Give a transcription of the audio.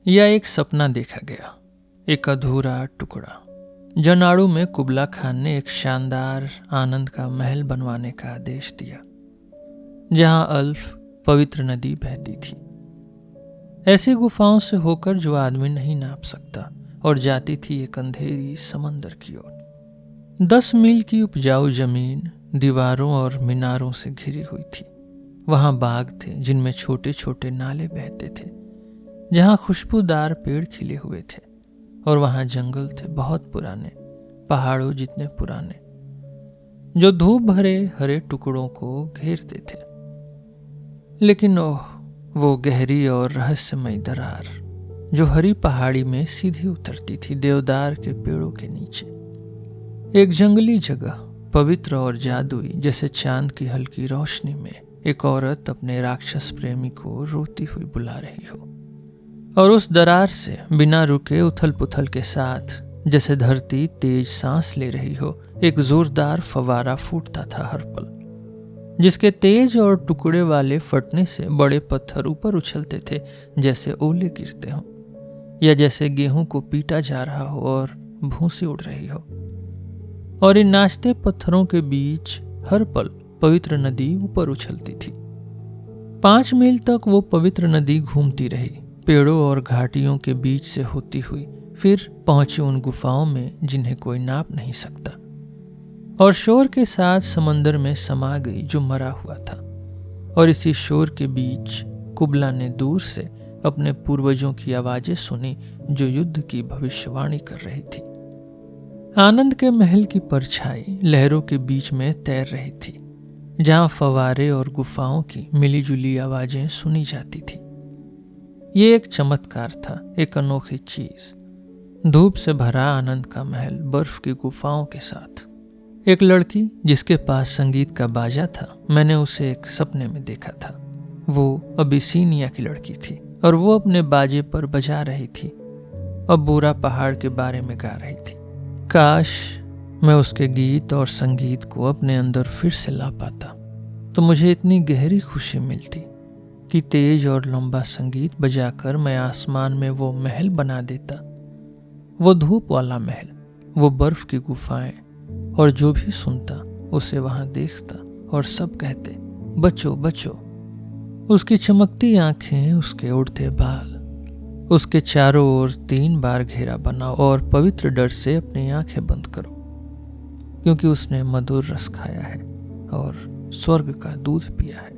या एक सपना देखा गया, एक अधूरा टुकड़ा। जनाड़ू में कुबला खान ने एक शानदार आनंद का महल बनवाने का आदेश दिया, जहां अल्फ पवित्र नदी बहती थी, ऐसी गुफाओं से होकर जो आदमी नहीं नाप सकता, और जाती थी एक अंधेरी समंदर की ओर। 10 मील की उपजाऊ जमीन दीवारों और मीनारों से घिरी हुई थी। वहां बाग थे जिनमें छोटे छोटे नाले बहते थे, जहां खुशबूदार पेड़ खिले हुए थे, और वहां जंगल थे बहुत पुराने, पहाड़ों जितने पुराने, जो धूप भरे हरे टुकड़ों को घेरते थे। लेकिन ओह, वो गहरी और रहस्यमय दरार जो हरी पहाड़ी में सीधी उतरती थी देवदार के पेड़ों के नीचे। एक जंगली जगह, पवित्र और जादुई, जैसे चांद की हल्की रोशनी में एक औरत अपने राक्षस प्रेमी को रोती हुई बुला रही हो, और उस दरार से बिना रुके उथल पुथल के साथ, जैसे धरती तेज सांस ले रही हो, एक जोरदार फवारा फूटता था हर पल, जिसके तेज और टुकड़े वाले फटने से बड़े पत्थर ऊपर उछलते थे जैसे ओले गिरते हों, या जैसे गेहूं को पीटा जा रहा हो और भूंसी उड़ रही हो। और इन नाचते पत्थरों के बीच हर पल पवित्र नदी ऊपर उछलती थी। 5 मील तक वो पवित्र नदी घूमती रही, पेड़ों और घाटियों के बीच से होती हुई, फिर पहुंची उन गुफाओं में जिन्हें कोई नाप नहीं सकता, और शोर के साथ समंदर में समा गई जो मरा हुआ था। और इसी शोर के बीच कुबला ने दूर से अपने पूर्वजों की आवाजें सुनी जो युद्ध की भविष्यवाणी कर रही थी। आनंद के महल की परछाई लहरों के बीच में तैर रही थी, जहां फवारे और गुफाओं की मिलीजुली आवाजें सुनी जाती थी। ये एक चमत्कार था, एक अनोखी चीज। धूप से भरा आनंद का महल बर्फ की गुफाओं के साथ। एक लड़की जिसके पास संगीत का बाजा था, मैंने उसे एक सपने में देखा था। वो अबिसीनिया की लड़की थी, और वो अपने बाजे पर बजा रही थी, अब बूरा पहाड़ के बारे में गा रही थी। काश मैं उसके गीत और संगीत को अपने अंदर फिर से ला पाता, तो मुझे इतनी गहरी खुशी मिलती कि तेज और लंबा संगीत बजाकर मैं आसमान में वो महल बना देता, वो धूप वाला महल, वो बर्फ की गुफाएं, और जो भी सुनता उसे वहां देखता, और सब कहते बचो बचो। उसकी चमकती आंखें, उसके उड़ते बाल, उसके चारों ओर 3 बार घेरा बनाओ, और पवित्र डर से अपनी आंखें बंद करो, क्योंकि उसने मधुर रस खाया है और स्वर्ग का दूध पिया है।